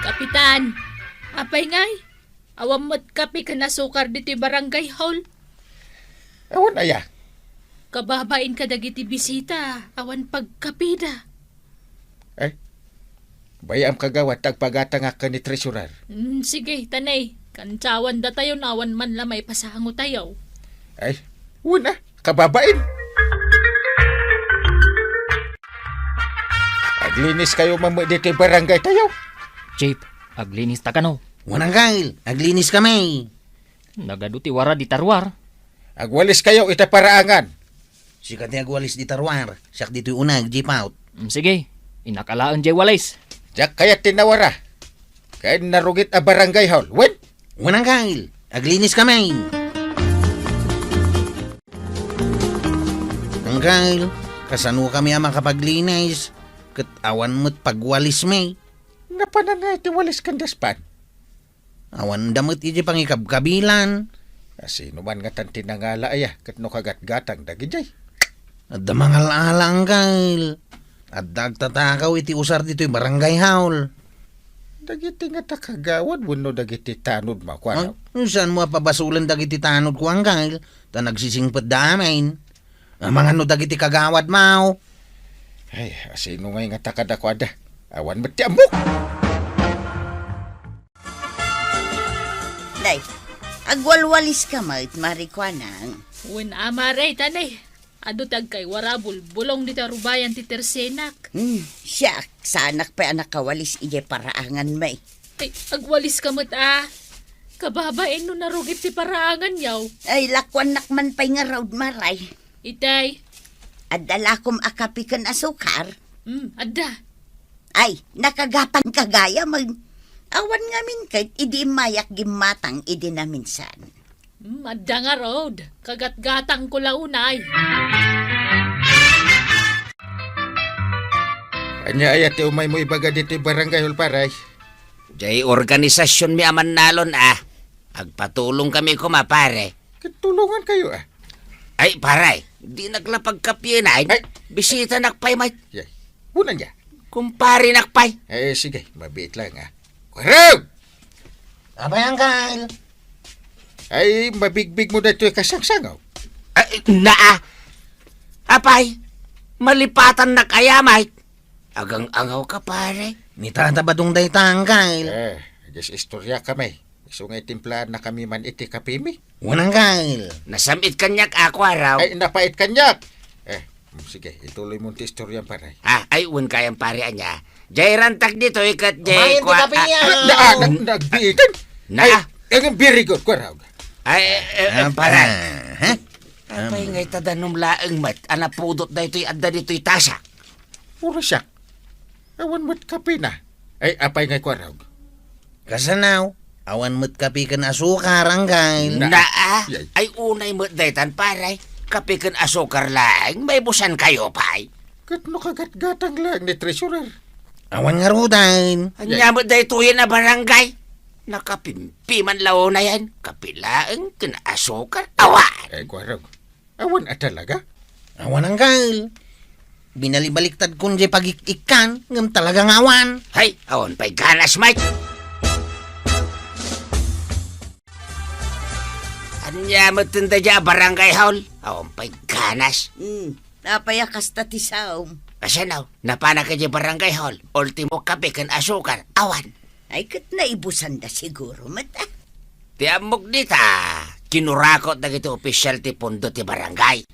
Kapitan, apay ngay. Awam mo't kapi ka na sukar dito barangay hall. Awan aya. Kababain ka dagiti bisita. Awan pagkapida. Bayam kagawat tagpagata nga ka ni treasurer. Sige, tanay. Kantsawan da tayo nawan man lamay pasango tayo. Ay, una, kababain. Aglinis kayo mamu dito barangay tayo. Chief, aglinis ta kano. Wananggal, aglinis kami. Nagaduti wara di tarwar. Agwalis kayo ita paraangan. Sikat niya agwalis di tarwar. Siyak dito'y unag, jeep out. Sige, inakalaan jay walis. Diyak kaya tinawara. Kaya narugit a barangay hall. Wen? Wananggal, aglinis kami. Anggal, kasano kami ang makapaglinis. Kat awan mo't pagwalis may. Napananay ti walis kandaspan. Awan damot iti pangikabkabilan. Sino man nga tan tinangala aya kat no kagat-gatang dagijay. At damangal alanggal. At dagtatakaw iti usar dito'y barangay haul. Dagiti nga takagawad wenno dagiti tanod makwano. Saan mo pabasulan dagiti tanod ko anggal. Ta nagsisingpet damin. Mga no dagiti kagawad mau. Ay, sino nga nga takadakwada. Awan mati amok. Day, agwalwalis ka mait marikwanang. Wen amaray, tanay. Ado tag kay warabul. Bulong dito rubayan ti tersenak. Siya, sanak pa anak kawalis ije paraangan may. Ay, agwalis ka mo't Kababain no narugit ti paraangan yaw. Ay, lakwan nakman pa'y nga raud maray. Itay. Adala kom akapikan asukar. Adda. Ay, nakagatang kagaya mag... Awan nga min kahit idi mayak gimatang idi na minsan. Adda nga road. Kagat-gatang ko launay. Anya ayat ti umay mo ibaga dito barangay hall paray. Jay organisasyon mi aman nalon Agpatulong kami kumapare. Katulungan kayo Ay paray, di naglapag kapyenan. Ay. Bisita nakpay may. Yay. Unan niya. Kumpari nakpay. Sige, mabiit lang Kwaraw! Abay anggal. Ay, mabigbig mo na ito kasangsangaw. Apay, malipatan na kaya may. Agang-angaw ka pare. Ni tatabadong day tanggal. Just istorya kami. So nga timplahan na kami man iti kapimi. Wananggal. Nasamit kanyak ako araw. Ay, napait kanyak. Sige, ituloy mo ti istorya paray. Ay, un kayang pare anya. Jay rantak dito ikat jay Kumain ti kape niya. Nagbiitan. Very good, kwaraw. Paray. Apay ngay tadanong laeng mat. Anapudot na ito'y adda dito'y tasa. Puro siya. Awan mo't kape na. Ay, apay ngay kwaraw. Kasanaw, awan mo't kapikan asukar anggal. Yay. Ay unay mat daytan paray. Kapikan asukar lang. May busan kayo pay. Kat no kagat-gatang lang ni treasurer. Awan nga rudan. Anya mo daytoy na barangay. Nakapimpiman lao na yan. Kapilaang kinaasukar. Awan! Ay, kwaraw. Awan talaga? Awan anggal. Binalibaliktad kun di pag-ikan. Ngam talagang awan. Hay, awan pa'y ganas, Mike. Anya mo tinda dya barangay haul. Awan pa'y ganas. Napayakas tatisaw. Kasi now, napana ka dya barangay haul. Ultimo kape kan asukar. Awan. Ay, kat naibusan da siguro mata. Tiamok dita. Kinurakot na gito opisyal ti pundo ti barangay.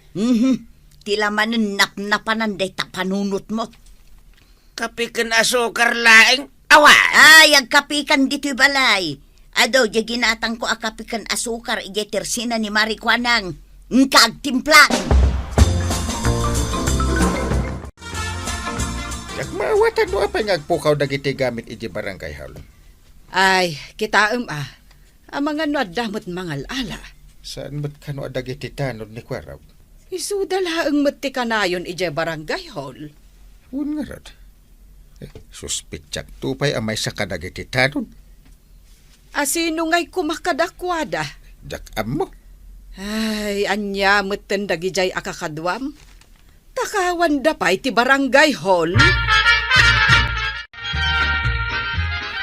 Tila manin napnapanan day tapanunot mo. Kape kan asukar laeng. Awan. Ay, agkapikan dito'y balay. Ado, di ginatang ko akapikan asukar igetersina ni Marikwanang. Kagtimplan. Yak maawatan mo apay ngagpukaw dagiti gamit iti barangay hall. Ay, kita ang mga nadamot mangal ala. Saan mo't kano dagiti tanod ni kwaraw? Isudala ang mati kanayon ije barangay hall. Un nga rod. Suspitsak tupay amay sa kadagiti tanod. Asino nga'y kumakadakwada? Dakam mo. Ay, anya mutten dagijay akakadwam. Takawan da pa'y ti barangay hall.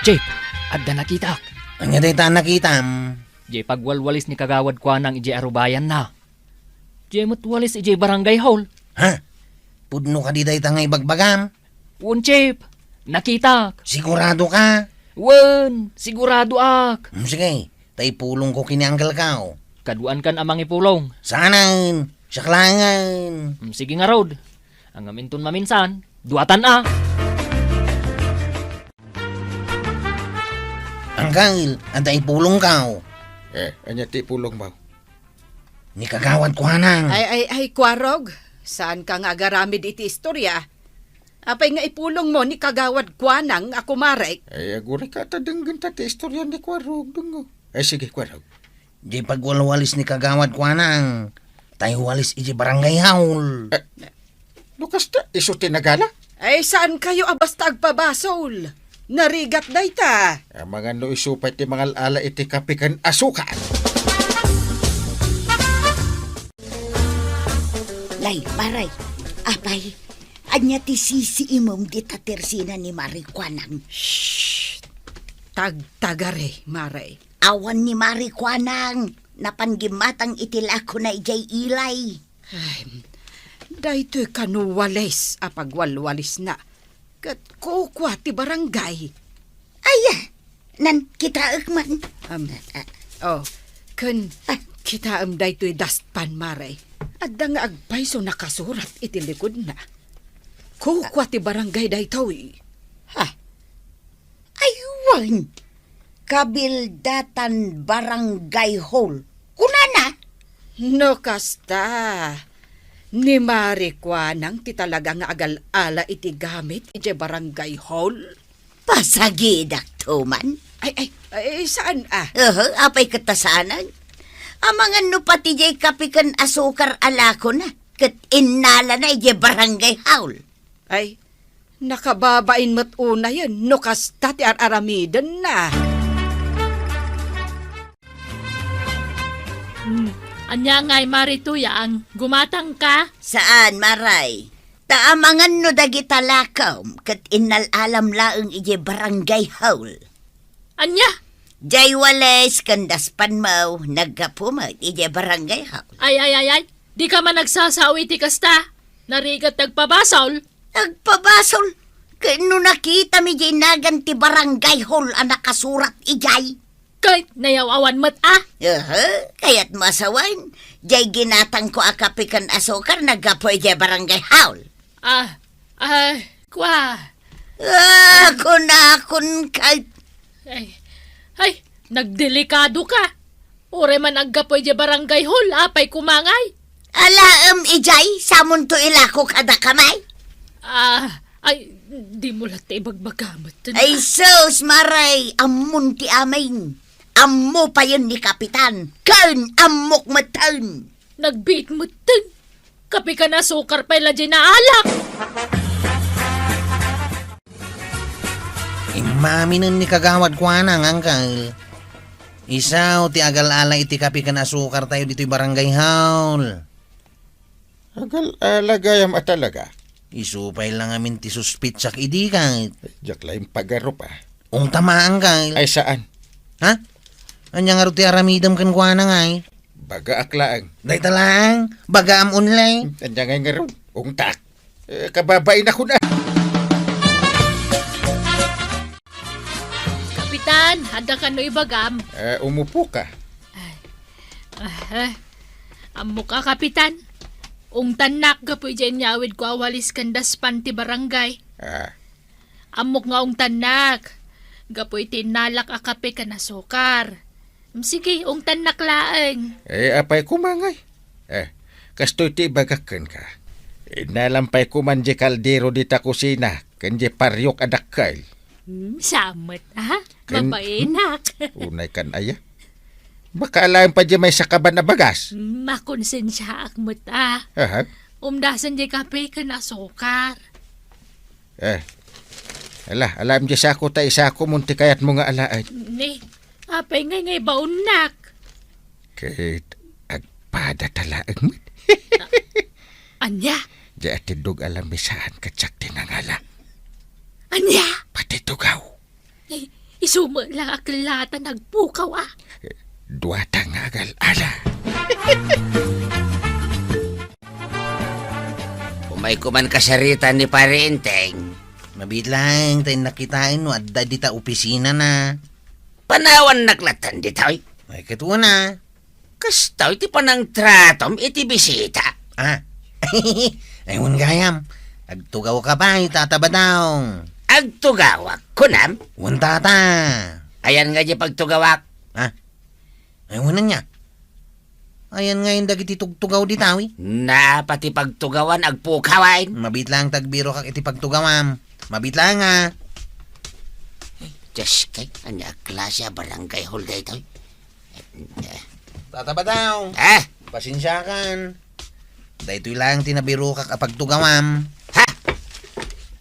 Chief, Adda nakitak. Anya day ta nakitam. Jay pagwalwalis ni kagawad kwa nang ije arubayan na. Jay matwalis ije barangay hall. Ha? Pudno ka di day ta nga ibagbagam. Won, Chip. Nakitak. Sigurado ka? Won, sigurado ak. Sige, tay pulong ko kini Uncle Kao. Kaduan kan amang ipulong. Sanan, saklangan. Sige nga, Rod. Ang aminton maminsan, duatan ah. Uncle, antay pulong kao. Anya ti pulong ba? Ni kagawad ko hanang. Ay, Kwarog. Saan ka nga garamid iti istorya? Apay nga ipulong mo ni kagawad kwanang ako marek. Ay, aguri ka tadenggan ti istorya ni Kwarog dungo. Ay, sige, Kwarog. Di pagwalwalis ni kagawad ko hanang. Tayo walis iji barangay haul. Lukas ta, iso tinagala? Ay, saan kayo abasta agpabasol? Narigat day ta. Ang mga no isupay ti mga ala iti kapikan asukan. Lay, maray. Apay, anya ti sisi imong di tatersina ni Marikwanang. Tagtagare, Maray. Awan ni Marikwanang. Napanggimatang itilako na ijay ilay. Daytoy kanuwales apagwalwalis na. Kat kukwa ti barangay. Aya, nan kita man. Kita daytoy dastpan, Maray. Adda nga agbayso nakasurat iti likod na. Kukwa ti barangay daytoy. Aywan. Kabildatan Barangay Hall. Kunana? No kasta. Ni Marikwanang ti talaga nga agal-ala iti gamit iti barangay hall. Pasagidak to man. Ay, saan ah? Apay katasanan. Amangan no pati jay kapikan asukar alako na. Kat inala na iti barangay hall. Ay, nakababain mo't una yun. No kasta ti aramidan na. Anya nga'y marituya ang gumatang ka. Saan, Maray? Taamangan no dagita lakaw. Kat inalalam laeng iti barangay hall. Anya? Jay wales kandaspan mo. Nagkapumat iti barangay hall. Ay. Di ka man nagsasawi ti kasta. Narigat nagpabasol. Nagpabasol. Kano nakita mi jay nagan ti barangay hall ang nakasurat ijay. Kahit nayawawan mat ah. Kaya't masawan. Jay ginatang ko akapikan asukar nagapoy jay barangay hall. Kwa. Kunakon kahit. Ay, nagdelikado ka. Ure man aggapoy jay barangay hall, apay kumangay. Alaam ijay, samon to ilako kada kamay. Di mo lahat ibagbagamat. Ay sus, Maray, amun ti amain. Ammo pa yun ni Kapitan. Kan amok matan. Nagbeat mo tin. Kapi ka na sukar pa ila dyan na alak. Imaminan ni kagawad ko hanang, Uncle. Isaw ti agal-ala iti kapi ka na sukar tayo dito'y barangay haul. Agal gayam at talaga. Isupay lang amin ti suspitsak idi kahit. Diyak lang pagaro pa. Ung tamaan Uncle. Ay saan? Ha? Anya nga ro ti aramidam kan kuha na nga eh. Baga aklaang. Day talang, baga am online. Tanda nga nga ron. Ungtak. Kababain ako na. Kapitan, handa ka no ibagam. Umupo ka. Amo ka, Kapitan. Ung tanak gapoy dyan nyawid ko awalis kandas panti barangay. Amok nga ung tanak. Gapoy tinalak akape ka na sukar. Sige, ung tanak laeng. Apay kumangay. Kastoy ti bagakan ka. Nalampay kuman di kaldero di ta kusina. Kanji paryok adakal. Samet, ha? Mapainak. Unay kan aya. Baka alam pa di may sakaban na bagas. Makonsensya akmot, ah. Umdasan di kape ka na sukar. Alam di sa ako ta isa ako munti kayat mo nga alaan. Ni, apay ngay baunak. Kahit agpada talaang mo. Anya? Di atindog alam misaan katsak tinangala. Anya? Pati tugaw. Isuma lang aklata nagpukaw ah. Duwata nga agal-ala. Umay kuman kasaritan ni pare Inteng. Mabit lang tayo nakitain no, adda di ta opisina na. Panawan naklatan di tayo. Ay, katuwa na. Kastaw iti panang tratom iti bisita. Ah, ayun gayam. Agtugaw ka pa, tatabadaw. Agtugawak kunam. Wan tata. Ayan nga di pagtugawak. Ah, ayun na niya. Ayan nga yung dagiti tugtugaw di tawi. Na pati pagtugawan agpukawain. Mabit lang tagbiro kak iti pagtugawam. Mabit lang nga. Diyos kay, anya klase barangay hall day tayo. Tatabadaw. Ah, Pasensyakan. Dahito lang tinabiro kak pagtugawam. ha?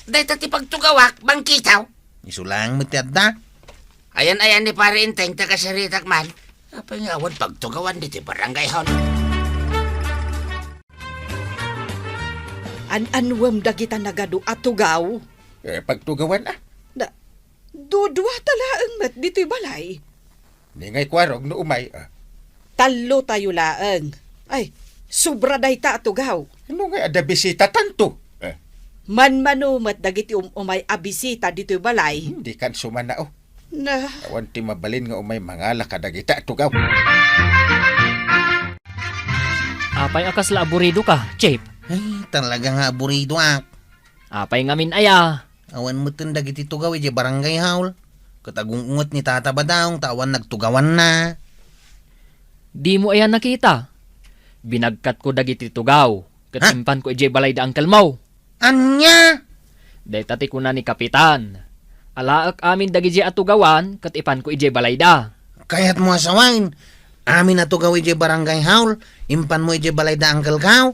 Day tati pagtugawak, bangkitaw. Isulang matiadda. Ayan ni pare Inteng, tagasaritak man. Apa nga awan pagtugawan dito barangay hall. An-anwam dagita nagadu at tugaw. Pagtugawan ah. Na, dudwa talaang mat dito'y balay. Di ngay kwarog no umay ah. Talo tayo laang. Ay, sobra day ta at tugaw. Ano nga ada bisita tanto? Manmanumat dagiti umay abisita dito'y balay. Hindi kan sumana oh. Na, Awan ti mabalin nga umay mangala kadagita tugaw. Apay akas la aburido ka, Chip. Ay, talaga nga aburido ak. Apay ngamin aya. Awan mo tun dagiti tugaw iti barangay haul. Katagungungot ni Tata Badaong tawan nagtugawan na. Di mo ayan nakita. Binagkat ko dagiti tugaw. Katimpan ko ije balay da angkel mo. Anya? Day tati ko na ni Kapitan. Alaak amin dagiti atugawan, katipan ko ije balay da. Kaya't mo asawain. Amin na tugaw iti barangay haul. Impan mo iti balay da angkel kaw.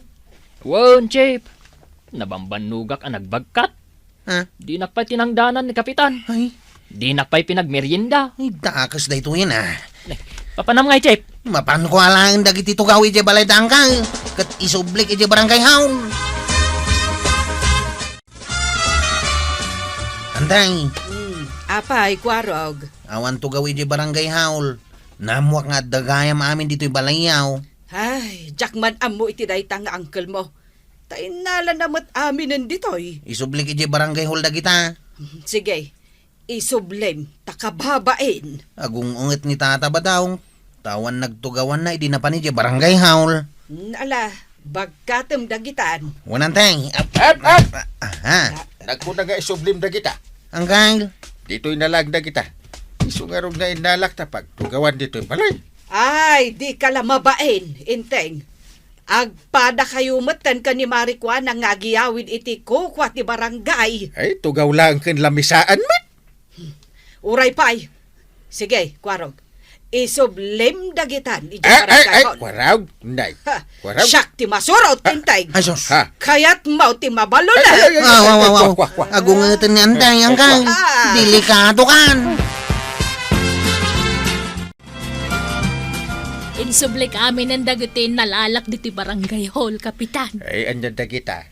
Won, Chip. Nabambanugak ang nagbagkat. Ha? Di nakpay tinangdanan ni Kapitan. Ay, Di nakpay pinagmerienda. ay dakas da ito yan ah. Papanam nga, Chip. Mapan ko alang dagiti tugaw iti balay da angkel. Kat isublik iti barangay haul. Antay. apay, kwarog. Awan tugaw iti barangay haul. Namuak nga dagayam amin dito'y balayaw. Ay, jakman amo iti dayta nga angkel mo. Tainala namat amin nanditoy. Isublik iti barangay haul da kita. Sige, isublem, takababain. Agung unget ni Tata Badaong. Tawan nagtugawan na, idi na pa ni barangay haul. Nala, bagkatem dagitan. Wanantay. Up! Aha. Nagko na nga isublim da kita. Angkal. Dito'y nalagda kita. Isungarog na inalak ta pagtugawan dito'y balay. Ay, di ka lamabain, inteng. Agpada kayo matan ka ni Marikwa na ngagiyawid iti kokwa ti barangay. Ay, tugaw lang ken lamisaan man. Uray pay. Sige, kwarog. Isublem dagitan. Iti Ay, barangay hall. kwaraw. Nay. Ha, Kwaraw. siyak ti masurot, inteng. Ay, sus. Ha? Kayat mau ti mabalo na. Kwak. Agung ungetan ni Antay, angkal. Ah. Delikado kan. Insublik amin ang dagutin nalalak diti barangay hall, Kapitan. Ay, andyan da kita.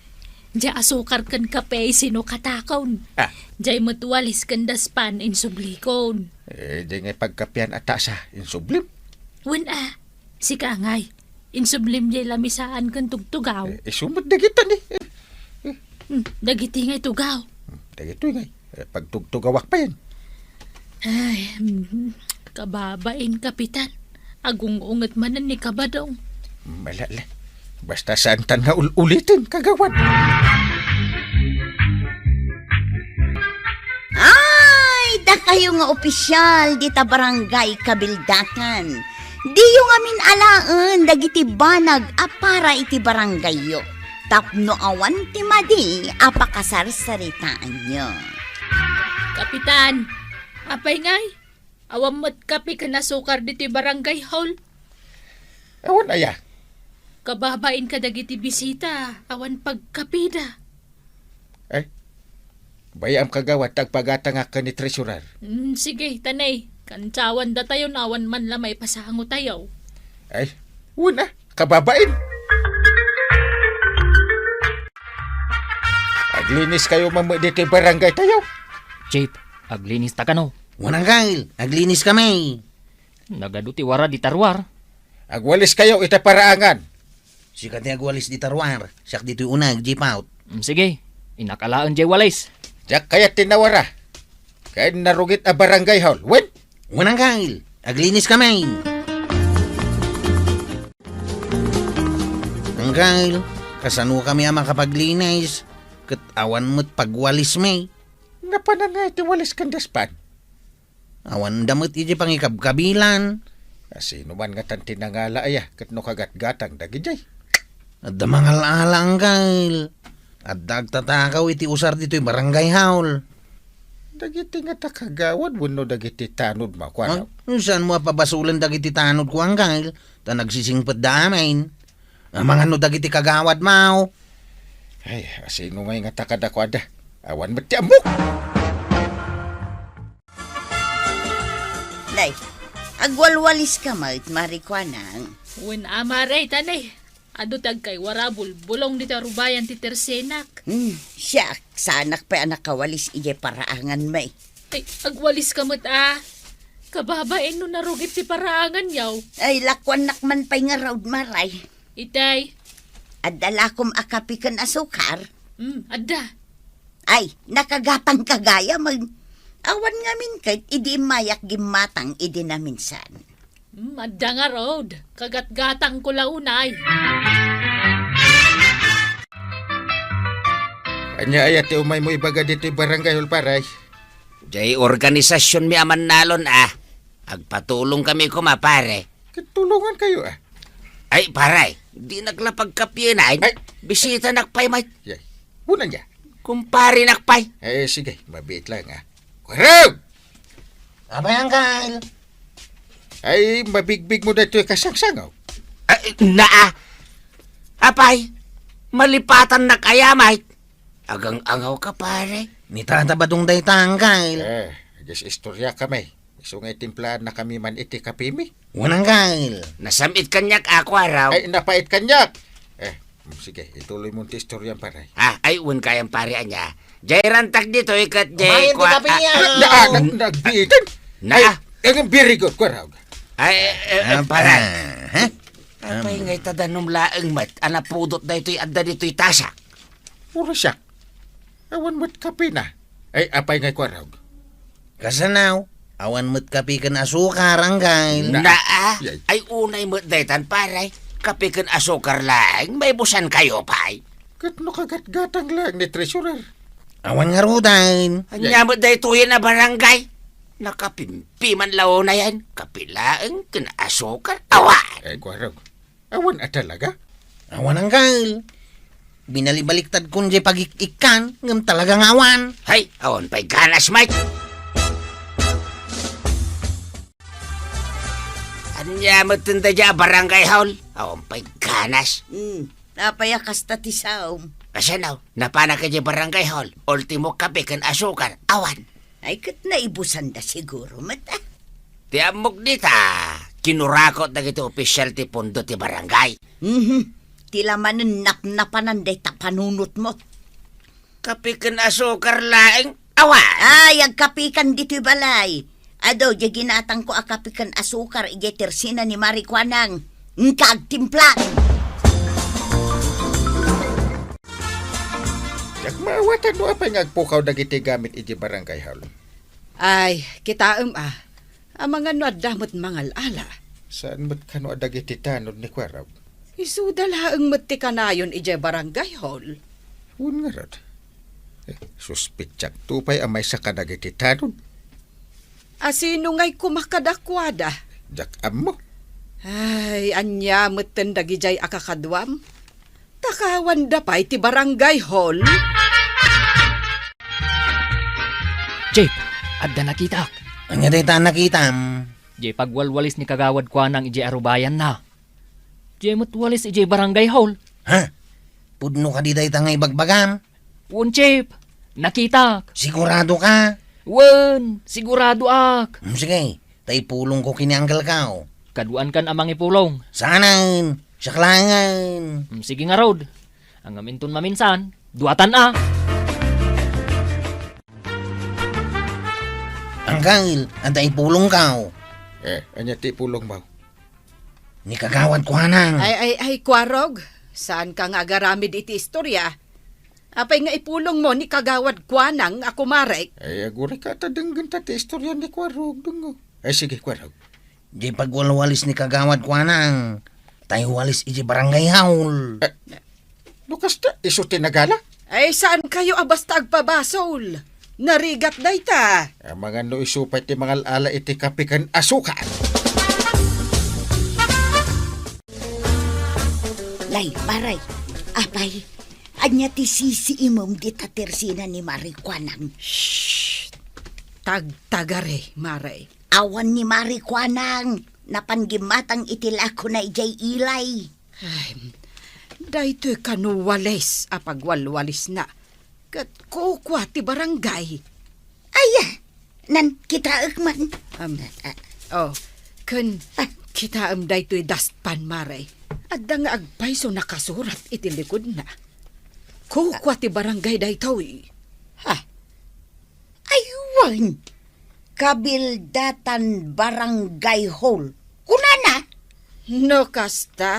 Diya asukar kan kape sino katakon. Ah. Diya matuwalis kan daspan insublikon. Di nga pagkapian ata sa insublim. Wen si Kangay. Insublim diya lamisaan kan tugtugaw. Isumod da kita ni. Dagiti ngay tugaw. Dagito nga. Pagtugtugawak pa yan. Ay, kababain, Kapitan. Agung unget manan ni kabadong. Malala. Basta saan tan nga ulitin kagawan. Ay, da kayo nga opisyal dita barangay kabildakan. Di yung amin alaan dagiti banag apara iti barangay yo. Tapno awan ti madi apakasarsaritaan nyo. Kapitan, apay ngay. Awam mat kape ka nasukar diti barangay hall. Awan aya. Kababain ka dagiti bisita. Awan pagkapida. Bayam kagawat tagpagatang ka ni treasurer. Sige, tanay. Kancawan da tayo nawan man lamay pasango tayo. Ay, una, kababain. Aglinis kayo dito barangay tayo. Chip, aglinis ta ka no. Wanang kail, aglinis kami. Nagaduti wara di tarwar. Agwalis kayo ita paraangan. Sikat niya agwalis di tarwar. Siyak dito'y unag, jipaut. Sige, inakalaan jay walis. Diyak kaya tinawara. Kaya narugit a barangay hall. Wen? Wanang kail, aglinis kami. Ang kail, kasano kami ang makapaglinis. Kat awan mo't pagwalis may. Napanangay ti walis kandaspan. Awan damot iti pangikabkabilan. Sino man nga tan tinangala aya kat no kagat-gatang dagijay. At damangal alang kail. At dagtatakaw iti usar dito'y barangay haul. Dagiti nga takagawad wenno dagiti tanod makwanaw. Saan mo pabasulan dagiti tanod ko ang kail? Ta nagsisingpet da amin. Mga no dagiti kagawad mau. Ay, sino nga nga takadakwada. Awan met ti amok. Day, agwalwalis ka mat, marikwanang. Wen amaray tanay. Ado tag kay warabul bulong dito rubayan ti tersenak. Siya, sanak pa anak kawalis ije paraangan may. Ay, agwalis ka mat Kababain no narugit ti paraangan yaw. Ay, lakwan nakman pa'y nga raud maray. Itay. Adala kom akapikan asukar. Adda. Ay, nakagatang kagaya mag... Awan nga min kahit idi mayak gimatang idi na minsan. Adda nga road. Kagat-gatang ko launay. Anya ayat ti umay mo ibaga dito barangay hall paray. Jay organisasyon mi aman nalon Agpatulong kami kumapare. Katulungan kayo Ay, paray, di naglapag kapyenain. Ay. Bisita nakpay, may. Yay. Una niya. Kumpari nakpay. Sige, mabit lang Kwaraw! Abay ang kail. Ay, mabigbig mo dito kasangsangaw. Apay, malipatan na kaya, may. Agang-angaw ka, pare. Ni tata ba dong daytang kail? Agas istorya kami. Iso nga timplahan na kami man iti kapimi. Wanang kail. Nasamit kanyak ako, araw. Ay, napait kanyak. Sige, ituloy mo ti istorya paray. Ay, un kayang pare anya. Jay rantak dito, ikat jay. Bayan ti kape niya. Nagbiitan. Ang very good, kwaraw. Paray. Ha? Apay ngay tadanong laeng mat. Anapudot na ito'y adda dito'y tasak. Puro siya. Awan mo't kape na. Ay, apay ngay kwaraw. Kasanaw, awan mo't kapi kan asukar ang kail. Yay. Ay unay mat daytan, paray. Kapikan asukar lang. May busan kayo, pay. Kat no kagat-gatang lang ni treasurer. Awan nga rudain. Anya mo daytoy na barangay. Nakapimpi man lao na yan. Kapilaang kinaasukar. Awan! Ay, kwaraw. Awan talaga. Awan ang kail. Binalibaliktad kun jay pagikikan, ngam talagang awan. Hay, awan pa'y ganas, Mike. Anya mo tinda dya barangay haul. Awan pa'y ganas. Napayakas tatisaw. Kasi now, napana ka dya barangay haul. Ultimo kape kan asukar. Awan. Ay, kat naibusan da siguro, mata. Tiamok dita. Kinurakot na gito opisyal ti pondo ti barangay. Tila manin napnapanan day tapanunot mo. Kapikan asukar laeng. Awan! Ay, agkapikan dito'y balay. Ado, di ginatang ko akapikan asukar, igetersina ni Marikwanang. Kagtimpla. Jak maawatan mo apay ngagpukaw dagiti gamit iti barangay hall. Ay, kitaam Ang mga nuadamot mangal ala. Saan mo't kano dagiti tanod ni kwaraw? Isudala ang mati kanayon ije barangay hall. Un nga rod. Suspitsak tupay amay sa kadagiti tanod. Asino nga'y kumakadakwada? Jak ammo. Ay, anya matan dagijay akakadwam. Takawan da pa iti barangay hall. Jay, adda nakita. Anya dayta nakitam. Jay pagwalwalis ni kagawad kwa nang ije arubayan na. Jay matwalis ije barangay hall. Ha? Pudno ka di dayta nga ibagbagam. Un Chip, nakita. Sigurado ka? Wen, sigurado ak. Sige, tay pulong ko kinianggal kao. Kaduan kan amang ipulong. Saanan? Saklangan. Sige nga road. Ang aminton maminsan, duatan Angkal, antay pulong ka. Anya ti pulong mo. Ni kagawad ko nang. Ay, Kwarog. Saan ka nga garamid iti istorya? Apay nga ipulong mo ni kagawad kwanang ako maray. Ay, aguri ka tadanggan ta ti istorya ni Kwarog dungo. Ay, sige, Kwarog. Di pagwalwalis ni kagawad ko nang. Tayo walis iti barangay haul. Lukas ta, iso tinagala. Ay, saan kayo basta agpabasol? Narigat day ta. Ang mga no isupay ti mga ala iti kapikan asukan. Lay, maray. Apay, anya ti sisi imom di tatersina ni Marikwanang. Tagtagare, maray. Awan ni Marikwanang. Napanggimatang itilako na ijay ilay. Ay, daytoy kanuwales apagwalwalis na. Kat kukwa ti barangay. Aya, nan kita man. Kun kita daytoy dastpan maray. Adda nga agpay so nakasurat iti likod na. Kukwa ti barangay daytoy. Aywan. Kabildatan Barangay Hall. Kunana? No kasta.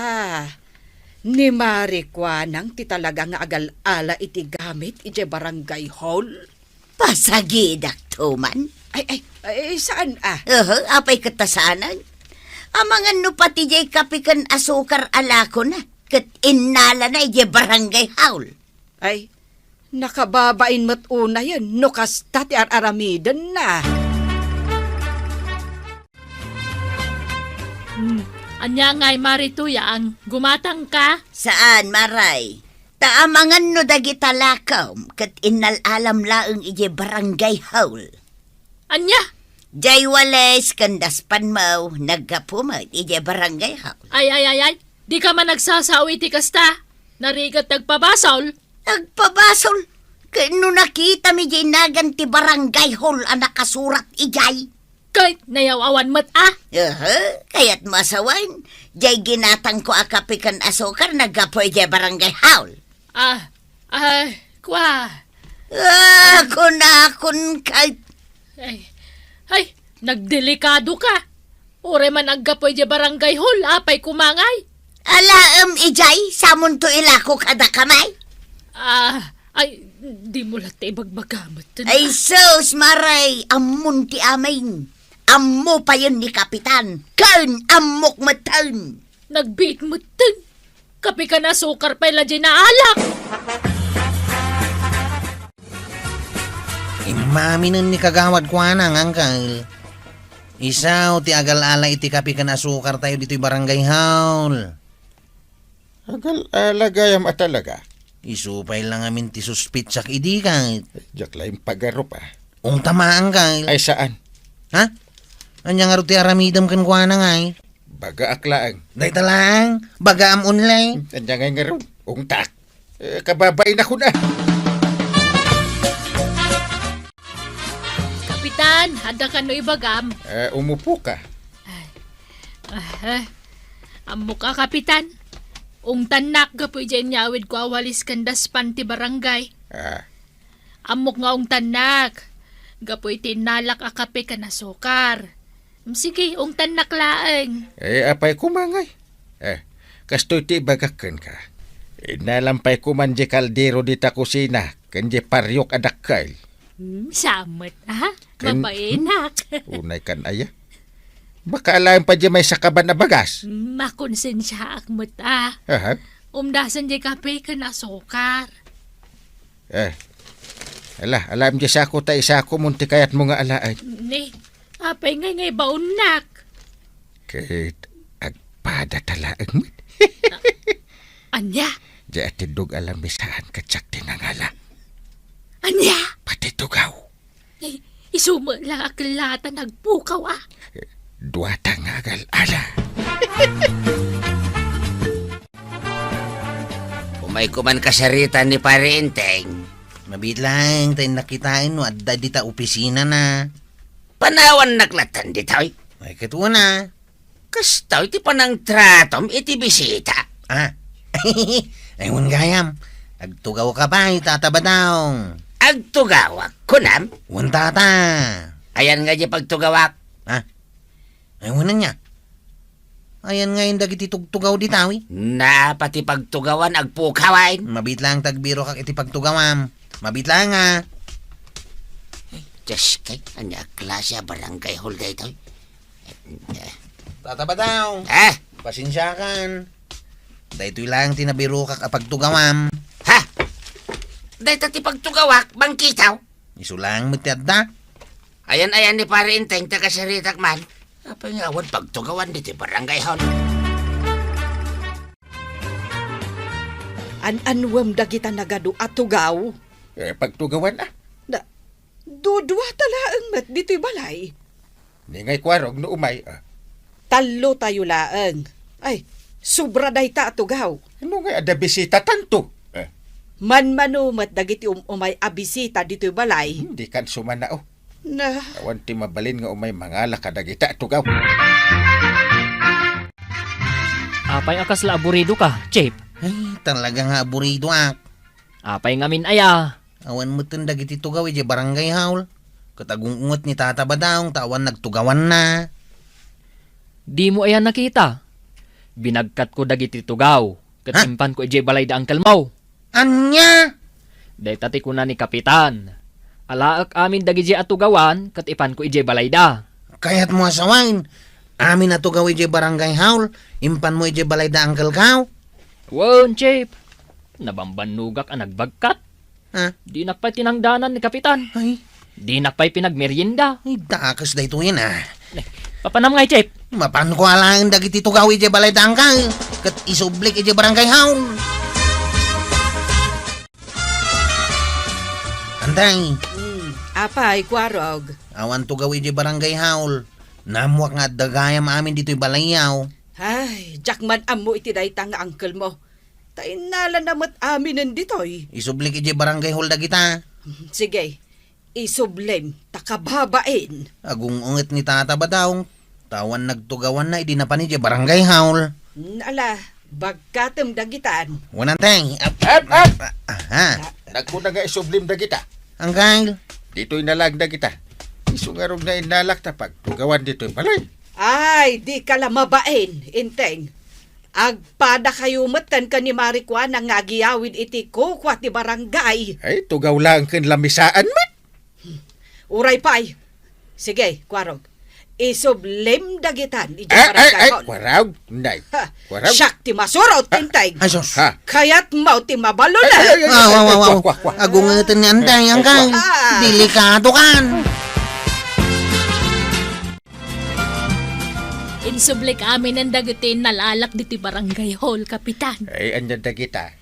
Ni Marikwanang ti talaga nga agal-ala iti gamit iti barangay hall. Pasagidak to man. Ay, saan Apay katasanan. Amangan no pati jay kapikan asukar alako na. Kat inala na iti Barangay Hall. Ay, nakababain mo't una yan. No kasta ti aramidan na. Anya nga'y marituya ang gumatang ka? Saan, Maray? Taamangan no dagi talakaw. Kat inalalam laeng iti Barangay Hall. Anya? Jay wales kandaspan mo. Nagkapumat iti Barangay Hall. Ay. Di ka man nagsasawi ti kasta. Narigat nagpabasol. Nagpabasol. Kano nakita mi jay nagan ti Barangay Hall ang nakasurat ijay. Kahit nayawawan mo't Kaya't masawan. Jay ginatang ko akapikan asukar nagapoy jay Barangay Hall. Kwa. Kunakon kahit. Ay, nagdelikado ka. Ure man aggapoy jay Barangay Hall, apay kumangay. Alaam ijay, samon to ilako kada kamay. Di mo lahat ibagbagamot. Ay sus, Maray, amun ti amain. Ammo pa yun ni Kapitan. Kan amok matan. Nagbiit mo tin. Kapi ka na sukar pa ila dyan na alak. Imaminan ni kagawad ko nang, Angkal. Isaw ti agal-ala iti kapikan asukar tayo dito'y barangay haul. Agal gayam at talaga. Isupay lang amin ti suspitsak idi kahit. Jak laing pagaro pa. Ung tamaan Angkal. Ay saan? Ha? Anya nga ro ti aramidam kan kwa na ngay. Baga aklaang. Day talang, baga am online. Anya ngay nga ron. Ungtak. Kababain ako na. Kapitan, handa ka no ibagam. Umupo ka. Amo ka, Kapitan. Ung tanak gapoy dyan nyawid ko awalis kandas panti barangay. Amok nga ung tanak. Gapoy tinalak akape ka na sukar. Sige, ung tanak laeng. Apay kumangay. Kastoy ti bagakan ka. Nalampay kuman di kaldero di ta kusina. Kanji paryok adakal. Samot, ha? Kan- Mapainak. Unay kan aya. Baka alam pa di may sakaban na bagas. Makonsensya akmot, ah. Aha. Umdasan di kape ka na sukar. Alam di sa ako tayo sa ako munti kayat mo nga alaan. Ni, apay ngay baunak. Kahit agpada talaang mit. Anya? Di atidog alam bisaan katsak tinangala. Anya? Pati tugaw. Isuma lang aklata nagpukaw, ah. Duwata nga ala. Umay kuman kasaritan ni Pare Inteng. Mabit lang, tayo nakitain mo at di ta opisina na. Panawan naklatan di tayo. Ay katuwa na. Kastaw ti panang tratom iti bisita. Ay gayam. Agtugaw ka ba, itataba daw. Agtugawak kunam. Tata. Ayan nga di pagtugawak. Ay, wala niya. Ayan nga yung dagiti tugtugaw di tawi. Na pati pagtugawan agpukawain. Mabit lang tagbiro kak iti pagtugawam. Mabit lang nga. Diyos kay, anya klase barangay hall dito. Tataba daw. Pasensyakan. Dahito lang tinabiro kak pagtugawam. Ha? Dahito ti pagtugawak, bangkitaw. Isulang matiadda. Ayan ni pare inteng taga-saritak man. Apa nga awan pagtugawan dito barangay hall. An-anwam dagita nagadu at tugaw. Pagtugawan Dudwa talaang mat dito'y balay. Ni ngay kwarog no umay. Talo tayo laang. Ay, sobra day ta at tugaw. Ano nga ada bisita tanto? Man-manumat dagiti umay abisita dito'y balay. Hindi kan sumanao. Na, Awan ti mabalin nga umay mangala kadagita tugaw. Apay akas la aburido ka, Chip. Ay, talaga nga aburido ak. Apay ngamin aya. Awan mo tindag iti tugaw iti barangay haul. Katagungungot ni Tata Badaong tawan nagtugawan na. Di mo ayan nakita. Binagkat ko dagiti tugaw. Katimpan ko ije balay da Uncle Mau. Anya? Day tati ko na ni Kapitan. Alaak amin dagiti atugawan, katipan ko ije balay da. Kaya't mo asawain. Amin na tugaw iti barangay haul. Impan mo iti balay da Uncle Kao. Won, Chip. Nabambanugak ang nagbagkat. Di nakpay tinangdanan ni Kapitan. Ay, Di nakpay pinagmerienda. dakas da ito yan Papanam nga, Chip. Mapan ko alang dagiti tugaw iti balay da Uncle. Kat isublik iti barangay haul. Antay, apay, kwarog. awan tugaw iti barangay haul. Namuak nga dagayam amin dito'y balayaw. Ay, jakman amo iti dayta nga uncle mo. Tainala namat amin nandito'y. Isublik iti barangay hall da kita. Sige, isublem, takababain. Agung unget ni Tata Badaong. Tawan nagtugawan na, idi na pa ni iti barangay haul. Ala, bagkatem dagitan. Wanantay. Aha. Nagkuna nga isublim dagita. Uncle. Dito'y nalag dagita. Isungarog na inalak ta pagtugawan dito'y balay. Ay, di kala mabain, inteng. Agpada kayo matan ka ni Marikwan ang ngagiyawid iti kukwat ti barangay. Ay, tugaw lang kan lamisaan man. Uray pay. Sige, kwarog. Isublem dagitan iti barangay hall. Kwaraw. Nay. Ha, Kwaraw. siyak ti masurot, inteng. Ay, sus. Ha? Kayat mau ti mabalo na. Wow. Agung ungetin ni Antay, Uncle. Delikado kan. Insublik amin ang dagutin nalalak diti barangay hall, Kapitan. Ay, andyan dagita.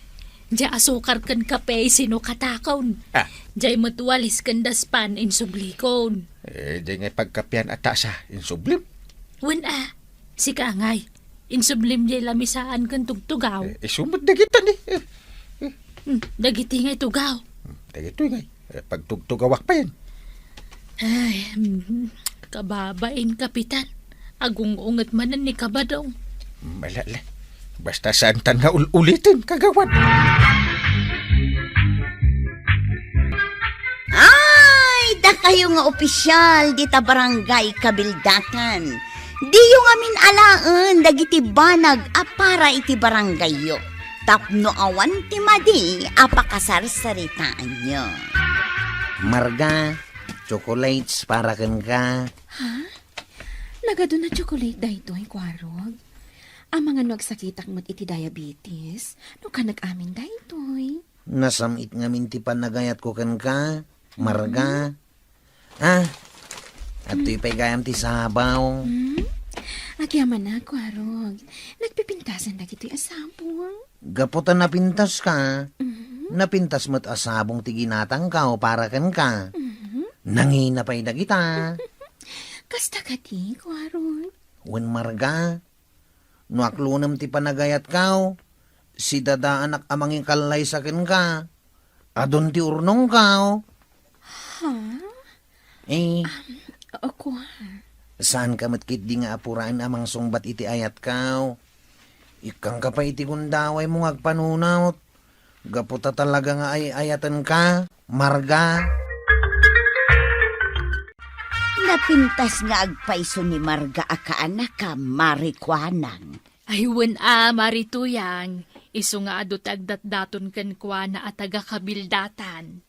Diya asukar kan kape sino katakon. Diya matuwalis kan daspan insublikon. Di nga pagkapian ata sa insublim. Wen si Kangay. Insublim diya lamisaan kan tugtugaw. Isumot dagita ni. Dagiti ngay tugaw. Dagito nga. Pagtugtugawak pa yan. Ay, kababain, Kapitan. Agung unget manan ni Kabadong. Malala. Basta saan tan nga ulitin kagawan. Ay, da kayo nga opisyal dita barangay Kabildatan. Di yung amin alaan dagiti banag apara iti barangay yo. Tapno awan ti madi apakasarsaritaan nyo. Marga, chocolates para kan ka. Nagado na chocolate daytoy, kwarog. Ang mga nagsakitak mo't iti diabetes, no ka nag-amin daytoy. Nasamit nga minti pa nagayat ko kan ka. Marga. At to'y pa'y gayam ti sabaw. Agyaman na, kwarog. Nagpipintasan na kito'y asabong. Gaputan napintas ka. Napintas mo't asabong ti ginatang ka o para kan ka. Nangina pa'y dagita. Kasta ka di, kwarog. Wen Marga. Nuaklunam ti panagayat ka. Si dada anak amanging kalay sa ken ka. Adon ti urnong ka. Ha? Ako Saan ka matkit di nga apuraan amang sungbat iti ayat ka. Ikang ka pa iti kundaway mo ngagpanunaw. Gaputa talaga nga ay ayatan ka, Marga. Nakapintas nga agpaiso ni Marga akaanak ka marikwanang. Aywan marituyang. Iso nga ado tagdat-daton kan kwa na ataga kabildatan.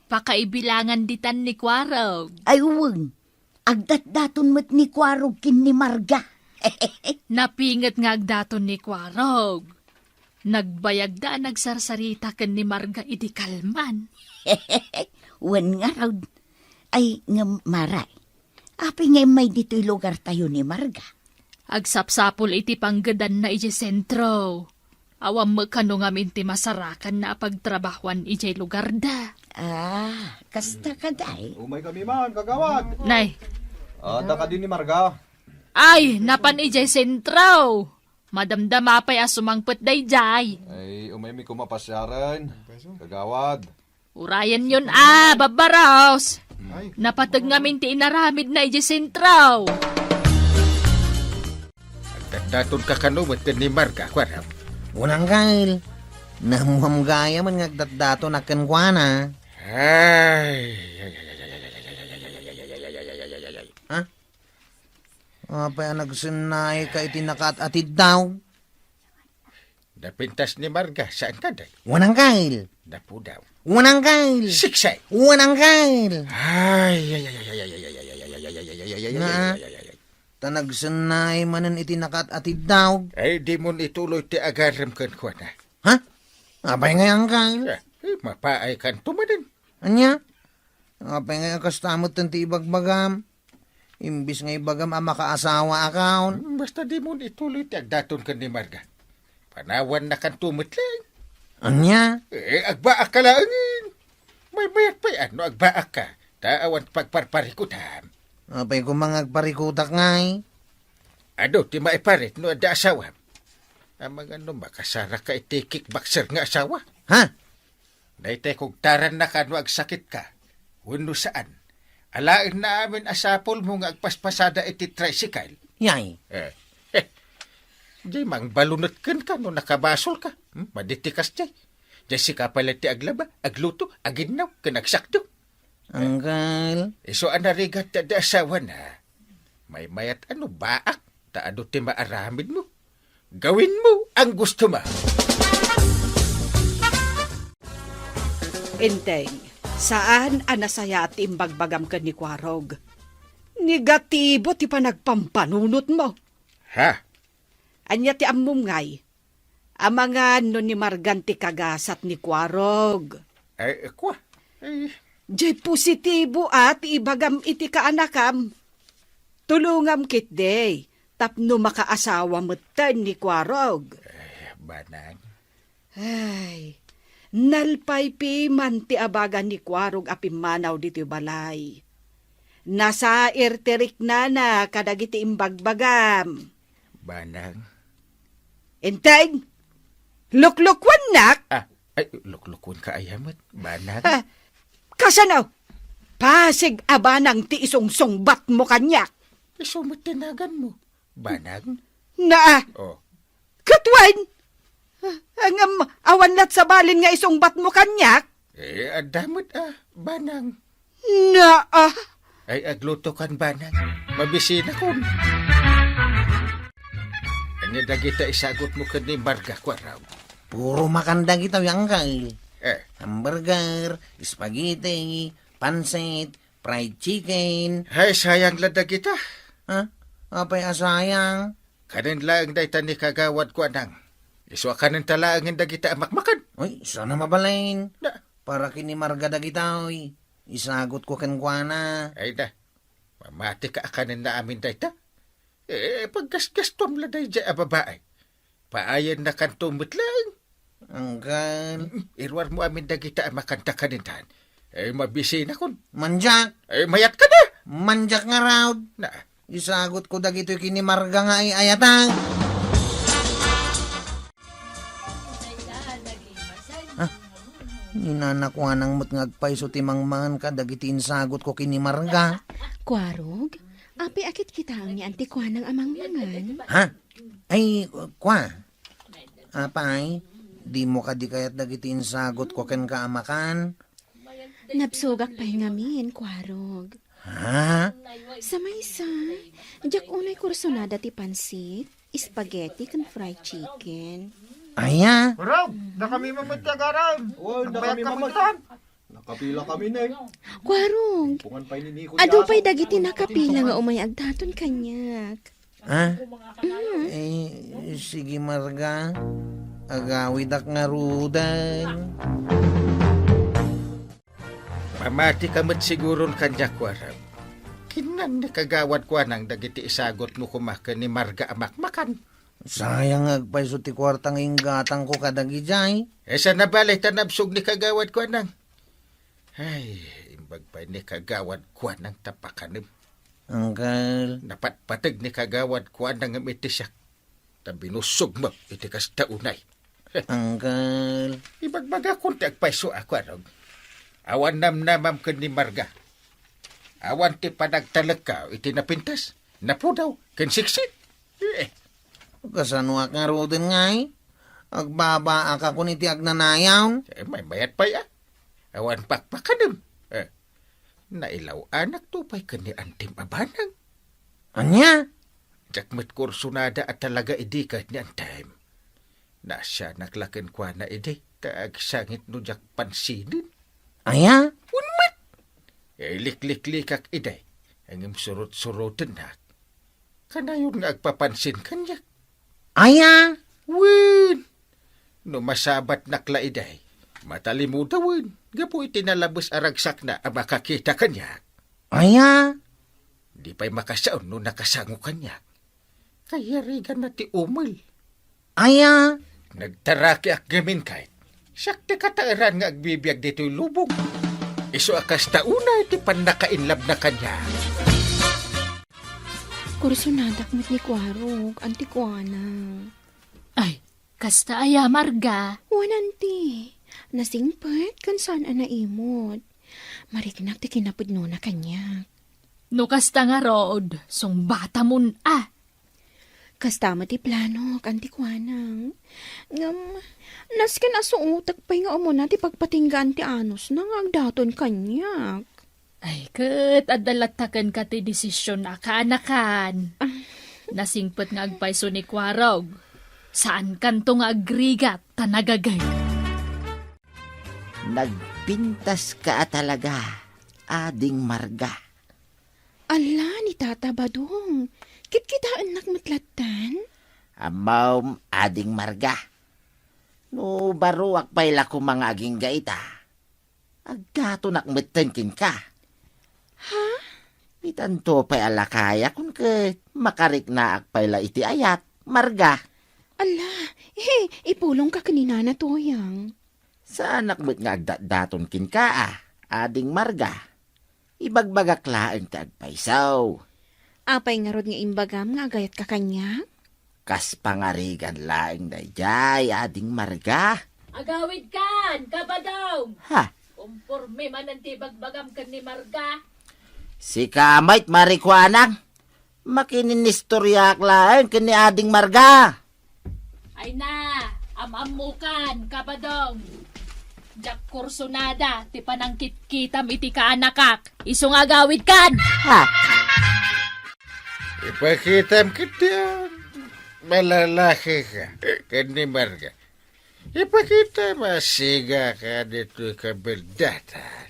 Pakaibilangan ditan ni Kwarog. Ay uwang, agdat-daton mo't ni Kwarog kin ni Marga. Napingat nga agdaton ni Kwarog. Nagbayag da nagsarsarita kan ni Marga iti kalman. Wan nga raw. Ay nga maray. Api nga may dito'y lugar tayo ni Marga. Agsapsapol iti panggadan na iti sentro. Awam magkano nga minti masarakan na pagtrabahuan iti lugar da. Kasta ka day. Umay kami man, kagawad. Nay, Ada ka din ni Marga. ay, napan iti sentro. Madamdama pa'y asumangpet day jay. Ay, umay mi kumapasyaran. Kagawad. Urayan yun babaros. Napatag nga minti inaramid na iti sentro. Daton ka kanumot kan ni Marga, Kwarog. Unang kail. Namuhamgaya man nga agdat-dato na kenkwana. Ay, Apay nagsinay ka itinakat atid daw. napintas ni Marga, saan ka day? Unang kail. Napu daw. Unang kail. Siksay! Unang kail. Tanagsanay manan itinakat atid daw. Ay, di mo ituloy ti agaram kan kwa na. Ha? Apay nga ang kail. Mapaay kan tumadin. Anya? Apay nga kastamot tanti ibagbagam. Imbis nga ibagam ang makaasawa akaon. Basta di mo ituloy ti agdaton kan ni Marga. Panawan na kan tumitlang. Anya? Agbaak ka laangin. May mayat pa yan, no agbaak ka. Taawan pagparparikutam. Apay ko mga agparikutak ngay. Ano, ti maiparit, no ada asawa. Ang mga no, makasara ka iti kickboxer nga asawa. Ha? Naitay kong taran na ka, no agsakit ka. Wano saan? Alain na amin asapol mo nga agpaspasada iti tricycle. Yay. Di mang balunot ka no nakabasol ka. Maditikas jay. Jay si kapalit ti aglaba, agluto, aginaw, kanagsakto. Anggal. So anarigat ti asawa na. May mayat ano baak, taado ti maaramid mo. Gawin mo ang gusto mo. Enteng, saan anasaya at imbagbagam ka ni Kwarog? Negatibo ti panagpampanunot mo. Ha? Anya ti ammum ngay. Amangan no ni Marganti kagasat ni Kwarog. Ay, kwa? Ay, Jay positibo at ibagam iti kaanakam. Tulungam kit day. Tapno makaasawa mutan ni Kwarog. banang. Ay, nalpay pi man ti abagan ni Kwarog apimanaw dito balay. Nasa irterik na kadagiti imbagbagam. Banang. Enteng, luklukwan nak. Ay, luklukon ka ayamat. Banang. Kasanaw, pasig abanang ti isong songbat mo kanyak. Isumot tinagan mo. Banang. Na, Oh. katwain, ang awanlat sa balin nga isong bat mo kanyak. Adamot banang. Na, Ay, agluto kan banang. Mabisina kon. Ano dagita isagot mo kan ni Marga Kwaraw? Puro makanda kita yang kail. Hamburger, Spaghetti, pansit, fried chicken. Hay, sayang lada kita. Ha? Apay asayang? Kanin lang dayta ni kagawad ko anang. Iswa kanin talaangin da kita makmakan. Uy, sana mabalain. Na, Para kini marga da kita, uy. Isagot ko kenkwana. ay da. Mamati ka kanin na amin dayta. Paggasgastom la day dya babae. Paayan na kan tumot lang. Angkan. Irwar mo amin da kita makanta kanintan. Mabisi na kon. Manjak. Mayat ka na. Manjak nga raw. Na, Isagot ko dagito kini marga nga ay ayatang. Ninanakwa ng mutngagpay so timangmangan ka dagiti insagot ko kini marga. Kwarog, api akit kita ang ni antikwa ng amang mangan. Ha? Ay, kwa. Apay, di mo ka di kayat dagiti insagot ko ken kaamakan. Napsugak pa'y ngamin, Kwarog. Ha? Sa maysa, jak unay kursonada ti pansit, spaghetti kan fried chicken. Aya? Baraw, na kami mamagtagaran. Oo, na kami mamagtan. Nakapila kami na eh. Kwarog, Pungan pa ni Nico ado pa'y dagiti nakapila nga umay agdaton kanyak. Ha? Sige Marga. Agawid ak nga rudan. Mamati ka mo't siguron kanya kwaram. Kinan ni kagawad kwa nang dagiti isagot mo kumakan ni Marga amakmakan. Sayang agpay ti kwartang inggatang ko kadagi jay. Sa nabalay tanabsog ni kagawad kwa nang. Ay, imbag pa ni kagawad kwa nang tapakanim. Angkal. Napatpatag ni kagawad kwa nang amitisyak. Tabinusog mo itikas taunay. Angkal. Ibagbaga kung tagpaiso ako arog. Awan namnamam ka ni Marga. Awan ti panagtalagkaw iti napintas. Napudaw, kansiksit. Kasano ak nga rudan ngay? Agbaba ak ako ni ti agnanayaw. May bayat pa ya. Awan pakpakanim. Nailaw anak tupay ka ni Antim Abanang. Anya? Jakmet kursunada at talaga idikat ni Antim. Nasya naklakan kwa na idi. Taag sangit no jak pansinin. Aya? Unmat! Liklik-likak iday. Ang surut-surutin na. Kanayon nga agpapansin kanyak. Aya? Win! No masabat nakla iday. Matalimudawin. Gapo itinalabos aragsak na ang makakita kanyak. Aya? Di pa'y makasaon no nakasango kanyak. Kaya rigan na ti umil. Aya? Nagtaraki ak gamin kahit. Sakti katairan nga agbibiyag dito'y lubog. Iso akas tauna iti panakainlab na kanya. Kursonadak mo't ni Kwarog, antikwana. Ay, kasta aya Marga. Wananti, nasingpet kan saan naimod. Mariknak ti kinapudno na kanyak. No kasta nga rood, song bata mun Kastama ti plano, antikwanang. Nasken asuutak pa'y nga umuna ti pagpatinggan ti anos na nga agdaton kanyak. Ay, kat adalatakan ka ti desisyon na kaanakan. Nasingpet nga agpaiso ni Kwarog. Saan kanto nga agrigat tanagagay? Nagpintas ka talaga, ading Marga. Ala, ni Tata Badong. Kit-kitaan nakmatlatan? Amaw, ading Marga. No baruak pa'y lako mga aging gaita. Agdato nakmatankin ka. Ha? Itanto pa'y alakaya kung ka makarik na akpayla iti ayat, Marga. Ala, ipulong ka kanina na toyang. Saan nakmat nga agdaton kin ka ading Marga. Ibagbagaklaan ta agpaysaw. Apay nga rod nga imbagam nga agayat ka kanya? Kas pangarigan laing dayjay, ading Marga. Agawid kan, kabadaw! Ha? Kumpurme man ang tibagbagam kan ni Marga. Si Kamait Marikwanang. Makininistoryak laing kini ading Marga. Ay na, amamukan, kabadong. Jak kursonada, ti panangkit-kitam iti kaanakak. Isong agawid kan! Ha? Ipakitam kita. Malalaki ka. Kani Marga. Ipakita masiga ka dito kabildatan.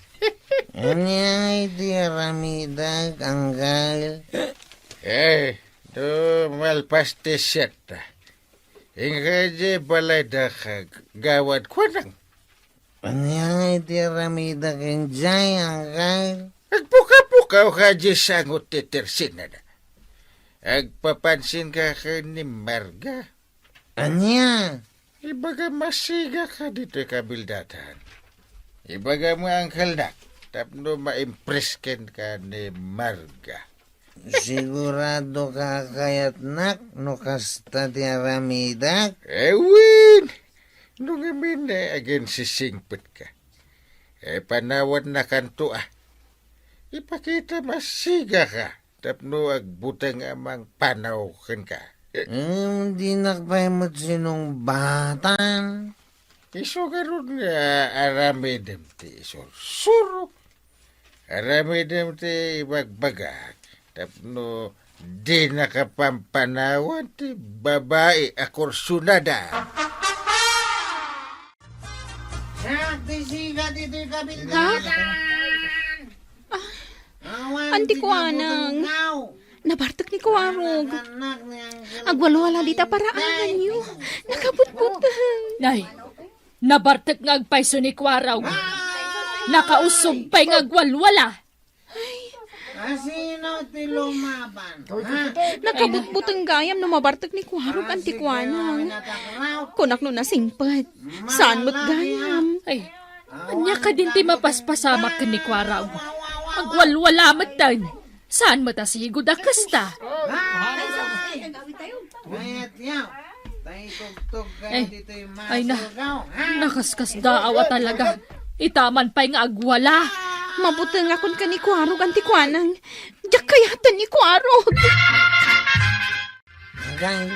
Anya iti ramidag, angkal. Do malpastis siyata. Inga di balay da gawad ko nang. Anya iti ramidag ang jay, angkal. Agpuka-pukaw ka di sangot titirsin na. Agpapansin ka ni Marga. Anya? Ibaga masiga ka dito kabildatan. Ibaga mo ang kalnak. Tapno ma-impress ka ni Marga. Sigurado ka kayat nak, no kasta ti aramidag? Ewin! Nung amin again sisingpit ka. Panawad na kanto Ipakita masiga ka. Tapno agbutang amang panaw ka. Hindi nakpaimot sinong batan. Iso karon nga aramidem ti isor. Suro. Arami din ti bagbagak. Tapno di nakapampanawan ti babae akursunada. Anti ko anang. Nabartak ni Kuwarog. Agwalwala dita paraan niyo. Nakabutbutan. Nay, nabartek nga agpayso ni Kwaraw. Nakausog pa'y nga agwalwala. Asino ti lumaban? Nakabutbutang gayam na mabartak ni Kuwarog anti ko anang. Kunak no nasingpat. Saan mo't gayam? Ay, anya ka din ti mapaspasamak ka ni Kwaraw. Agwalwala matan. Saan matasigod akasta? Ay na, nakaskas daawa talaga. Itaman pa'y nga agwala. Mabutang akon ka ni Kuwarog anti ko anang. Diyak kayatan ni Kuwarog. Gang,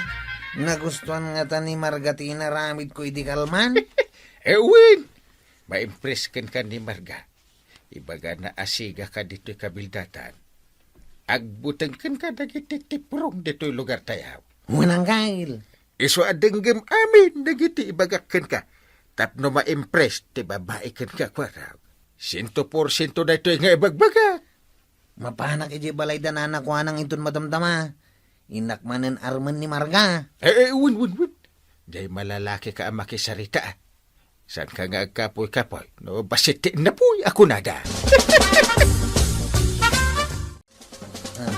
nagustuhan nga ta ni Margatina ramid ko idi kalman. Ewin! Ma-impress ka ni Marga. Ibaga na asiga ka dito'y kabildatan. Agbutang ka dagiti tiprong dito'y lugar tayaw. Unang kail. Iso adenggem amin dagiti ibagakkan ka. Tapno ma-impress ti babae kan ka Kwaraw. 100% na ito'y nga ibagbagak. Mapanak iji balay danana ko anang iton madamdama. Inakmanan arman ni Marga. Win. Dahil malalaki ka ang makisarita. Saan ka nga agkapoy-kapoy? No, basiti na po'y ako nada.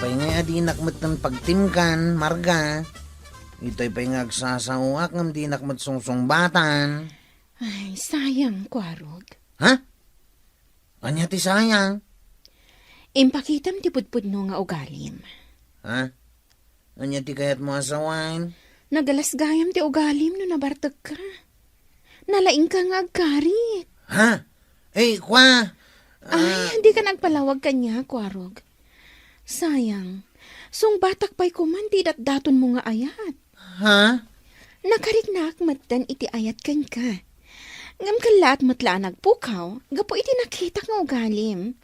Pay nga di nakmat ng pagtimkan, Marga. Ito'y pay nga agsasauak ng di nakmat sungsungbatan. Ay, sayang, Kuwarog. Ha? Anya ti sayang? Impakitam ti pudpud no nga ugalim. Ha? Anya ti kayat mo asawain? Nagalas gayam ti ugalim no nabartag ka. Nalaing ka nga agkarit. Ha? Kwa? Ay, hindi ka nagpalawag kanya, Kuwarog. Sayang, sung batak pa'y kuman di daton mo nga ayat. Ha? Nakarik na akmatan iti ayat kan ka. Ngam kalat matla nagpukaw, gapo iti nakita nga ugalim.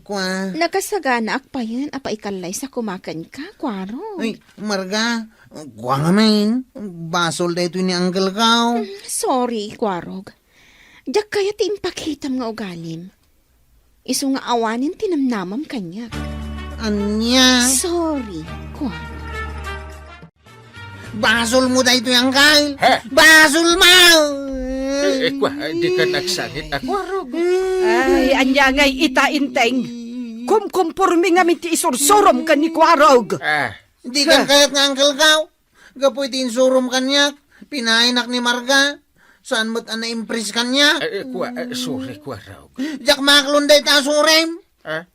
Kwa? Nakasagana akpayan apa ikalay sa kumakan ka, Kuwarog. Ay, Marga, kwa nga main. Basol na ito ni Uncle Kao. Sorry, Kuwarog. Diyak kaya ti impakitam nga ugalim. Isu nga awanin tinamnamam kanya. Anya? Sorry, Kuwarog. Basol mo da ito yung Uncle. Ha? Basol mo! Kwa, di ka nagsangit ako. Ay, anya ngay itainteng. Kumkumpurmi nga minti isursurom ka ni Kuwarog. Di kan kayat nga Uncle Kao. Gapoy tinsurom kanyak. Pinainak ni Marga. Saan mo't na-impress kanya? Sorry, Kwaraw. Jak maklunday ta surem. Ha?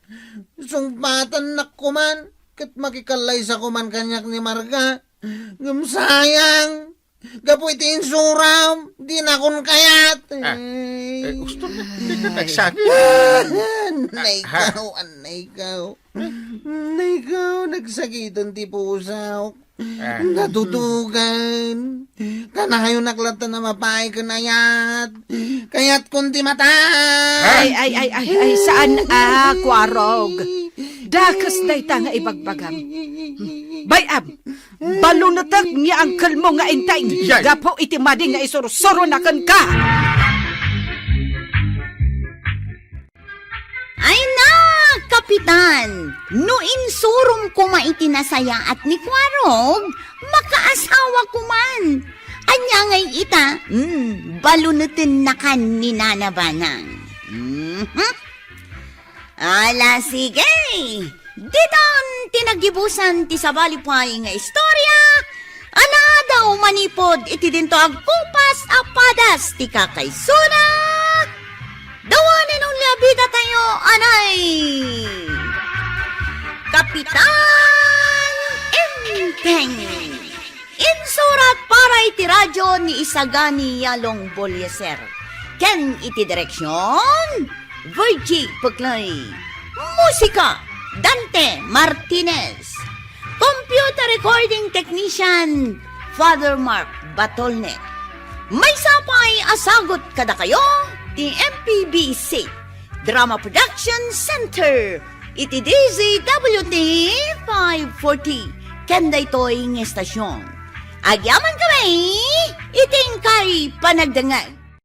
Sumpatan nak kuman. Kat makikalay sa kuman kanyak ni Marga. Sayang. Gapoy tinsuram. Di na kun kayat. Gusto na, di ka nagsangit. Naikaw. Nagsakitan ti pusaw. Natutugan. Kanahayo naklata na mapay kanayat. Kayat kunti mata. Ay, saan Kuwarog? Dakas day ta nga ibagbagam. Bayab, balunatag niya ang kalmo nga intay. Gapo iti madi nga isurusuro na kan ka. Ay na, Kapitan! No insurum ko maitinasaya at ni Kwarog, makaasawa ko man. Anya ngay ita, balunutin na kan ni Nanabanang. Ala, sige! Ditan tinagibusan ti sabalipay nga istorya, ana daw manipod iti dinto agkupas apadas ti kakaysuna. Dawanin nung labida tayo, anay! Kapitan Inteng! Insurat para iti radyo ni Isagani Yalong Bolyeser. Ken iti direksyon, Virgie Puglay. Musika, Dante Martinez. Computer recording technician, Father Mark Batolne. May sapay asagot kada kayo, ti MPBC, Drama Production Center. Iti DZWT 540. Kanda ito'y ng estasyon. Agyaman kami, iting kay panagdangag.